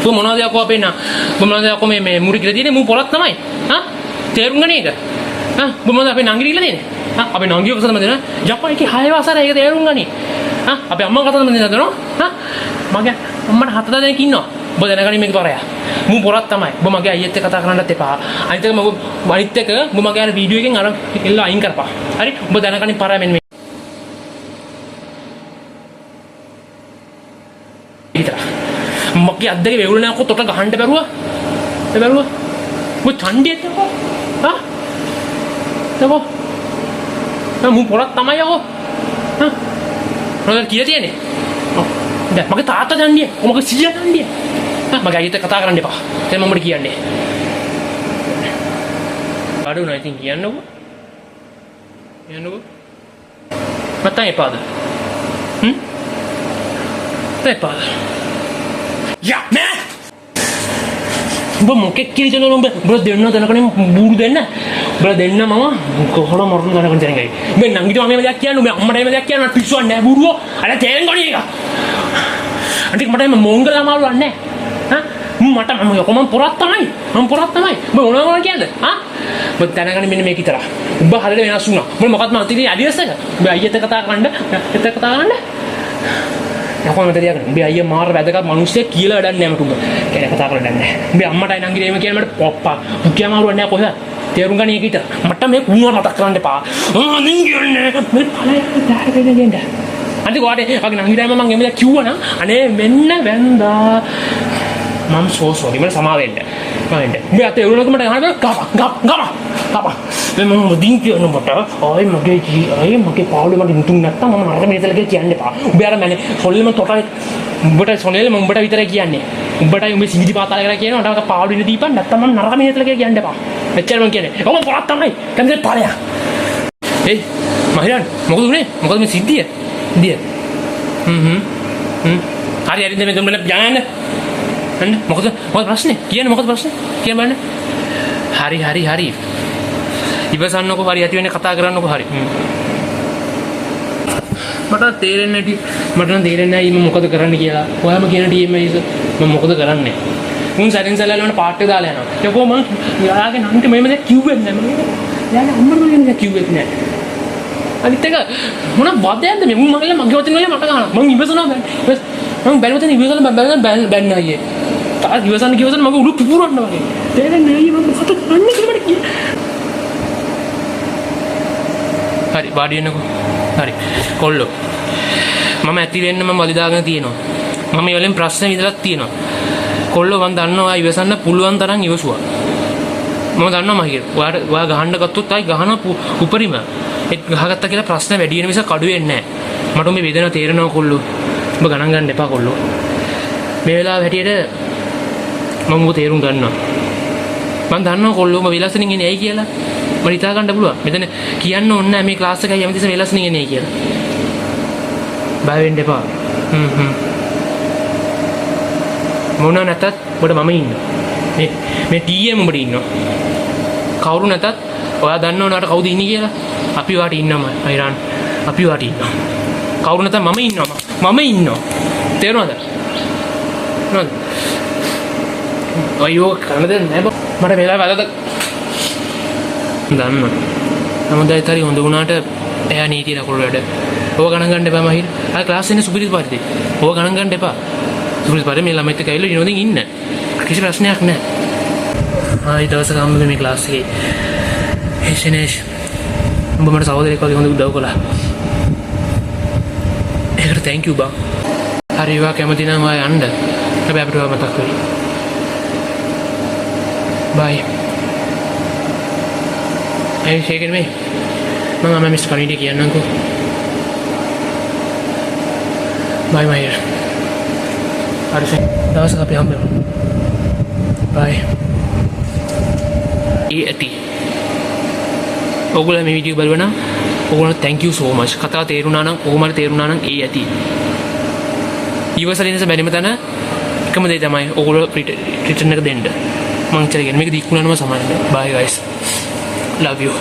ඔබ මොනවද යකෝ අපේ නා ඔබ මොනවද යකෝ මේ මුරි කියලා තියෙන්නේ මූ පොරක් තමයි හා තේරුම් ගන්න එක ඔබ මොනවද අපේ නංගි කියලා තියෙන්නේ අපේ නංගිව කසන මන්දින යකෝ ඒකේ 6 වසර ඒක තේරුම් ගනි අපේ අම්මා කතාව මන්දින දන්නවද මගේ අම්මට 7 දෙනෙක් ඉන්නවා ඔබ දැනගනි මේක පරයා මූ පොරක් තමයි ඔබ මගේ අයියත් එක්ක කතා කරන්නත් එපා අනිත් එක ඔබ මගේ අර වීඩියෝ එකෙන් අර එල්ල අයින් කරපන් හරි ඔබ දැනගනි පරයා මෙන්න මගේ අද්දගේ වෙවුල නැකො තොට ගහන්න බැරුවා ඔය ඡණ්ඩියෙත් නකෝ මූ පොරක් තමයි යකෝ මොනවද කියලා තියෙන්නේ දැන් මගේ තාත්තා ඡණ්ඩිය මගේ සීයා ඡණ්ඩිය මගේ අයියට කතා කරන්න එපා දැන් මම උඹට කියන්නේ අඩු නෑ ඉතින් කියන්නකෝ මත්තන් එපාද එපාද යා නෑ උඹ මොකෙක් කියලා දෙනවා උඹ දෙන්න දනකනේ බූරු දෙන්න උඹ දෙන්න මම කොහොම මරුණු දනකනේ දැනගයි උඹ නංගිට මම දෙයක් කියන්නේ උඹ අම්මට එහෙම දෙයක් කියන්න පිස්සුවක් නෑ බූරුවෝ අර තේරෙන් ගොණි එක අන්තික මට එහෙම මොංගල අමාරුවක් නෑ මට මම පොරක් තමයි උඹ මොනවා කියන්නද උඹ දැනගන්න මෙන්න මේක විතර උඹ හරියට වෙනස් වුණා උඹ මොකක්ද මම තියෙන්නේ ඇඩියස් එක උඹ අයියත් එක්ක කතා කරන්න යකෝ මට තියාගන්න. උඹේ අයියා මාර වැදගත් මිනිස්සෙක් කියලා වැඩක් නෑ මට උඹ. කෑ කතා කරලා වැඩක් නෑ. උඹේ අම්මටයි නංගිට එහෙම කියන මට පොප්පා. මුඛ්‍ය අමාරුවක් නෑ කොහෙද? තේරුම් ගන්න එක විතර. මට මේ කුණුව මතක් කරන්න එපා. නංගියන්නේ. මේ පළයක් දාගෙන ගෙන්න. අන්තික වාඩේ වගේ නංගිටයි මම එමෙල කිව්වනම් අනේ මෙන්න වැන්දා. මම සෝරි මට සමා වෙන්න. උඹේ අතේ උරුණක මට ගහන්න ගප. මම මුදින් කියන මට ආයි මගේ පාළුවේ මට නිතුන් නැත්තම් මම නරක මිනිතල කියලා කියන්න එපා. උඹ අර මන්නේ සොල්ලෙම තොටයි උඹට සොල්ලෙල මම උඹට විතරයි කියන්නේ. උඹටයි උඹේ සිහිදි පාතාල කරලා කියනවා මට පාළුවේ ඉන්න දීපන් නැත්තම් මම නරක මිනිතල කියලා කියන්න එපා. එච්චර මම කියන්නේ. ඔබ පොරක් තමයි. කන්දේ පාලයක්. මහිරන් මොකද උනේ? මොකද මේ සිද්ධිය? හරි හරි මේ දුන්නල යන්න. මොකද ප්‍රශ්නේ? කියන්නේ මොකද ප්‍රශ්නේ? කියන්න බලන්න. හරි. ඉවසන්නකෝ හරි ඇති වෙන්නේ කතා කරන්නකෝ හරි. මට තේරෙන්නේ නැහැ මම මොකද කරන්න කියලා. ඔයාම කියන ටීම් එකේ මම මොකද කරන්නේ? මුන් සැරින් සැලලවන පාට් එක දාලා යනවා. ඒකෝ මම යාගේ නන්ට මෙහෙම දෙයක් කිව්වෙත් නැහැ. මම යාගේ අම්මට මම දෙයක් කිව්වෙත් නැහැ. අනිත් එක මොන වදයක්ද මේ? මගේ වචන වල මට ගහනවා. මම ඉවසනවා මම බැලුවතන ඉවසලා බැන්න අයියේ. තා ඉවසන්න මගේ උඩු පුපුරන්න වගේ. තේරෙන්නේ නැහැ මම මොකද කරන්නේ කියලා මට කිය. හරි වාඩි වෙන්නකෝ. හරි. කොල්ලෝ. මම ඇති වෙන්න මම වලිදාගෙන තියෙනවා. මම මේ වලින් ප්‍රශ්න විතරක් තියෙනවා. කොල්ලෝ මම දන්නවා ඉවසන්න පුළුවන් තරම් ඉවසුවා. මම දන්නවා මහිර. ඔයා ගහන්න ගත්තොත් ආයි ගහන උපරිම. ඒත් ගහගත්තා කියලා ප්‍රශ්න වැඩි වෙන නිසා කඩු වෙන්නේ නැහැ. මට මේ වේදනාව තේරෙනවා කොල්ලෝ. ඔබ ගණන් ගන්න එපා කොල්ලෝ. මේ වෙලාව හැටියට මම ඔබ තේරුම් ගන්නවා. මම දන්නවා කොල්ලෝ ඔබ විලාසෙන් ඉන්නේ ඇයි කියලා. මම හිතා ගන්න පුළුවන්. මෙතන කියන්න ඕනේ නැහැ මේ ක්ලාස් එකයි යම්කිසි වෙලස් නේ එන්නේ කියලා. බය වෙන්න එපා. මොන නැතත් ඔබට මම ඉන්නවා. මේ ටීඑම් උඹට ඉන්නවා. කවුරු නැතත් ඔයා දන්නව නේද කවුද ඉන්නේ කියලා? අපි වාට ඉන්නම අයිරන්. අපි වාට ඉන්නවා. කවුරු නැතත් මම ඉන්නවා. තේරුණාද? නේද? අයියෝ කනද නෑ මට වෙලාව වැදගත් දන්න නමුත් හරි හොඳ වුණාට එයා නීතිය නකුරු වැඩ. ඕව ගණන් ගන්න එපා මහිර. ආ ක්ලාස් එකේ සුපිරිත් පාරිද. ඕව ගණන් ගන්න එපා. සුපිරිත් පාරේ මේ ළමයිත් එක්ක ඇවිල්ලා විනෝදෙන් ඉන්න. කිසි ප්‍රශ්නයක් නැහැ. ආයි දවසක හම්බුනේ මේ ක්ලාස් එකේ. හෙෂනේෂ්. උඹ මට සහෝදරයෙක් වගේ හොඳ උදව් කළා. ඒකට thank you බා. හරි වා කැමති නම් ආය යන්න. හැබැයි අපිට මතක් වෙයි. bye. Hey, shake it me. Mama, Mr. Kanidi කියන්නම්කෝ. Bye, my dear. හරි දවසක අපි හම්බෙමු. Bye. ඇති. ඔයගොල්ලෝ මේ වීඩියෝ බලනවා නම් ඔයගොල්ලෝ thank you so much. කතාව තේරුණා නම් ඔහොමද තේරුණා නම් ඇති. ඉවසලින්ස බැරිම තැන එකම දේ තමයි ඔයගොල්ලෝ රිටර්න් එක දෙන්න. මං කියන්නේ මේක දික්ුණානම සමානයි. Bye guys. Love you.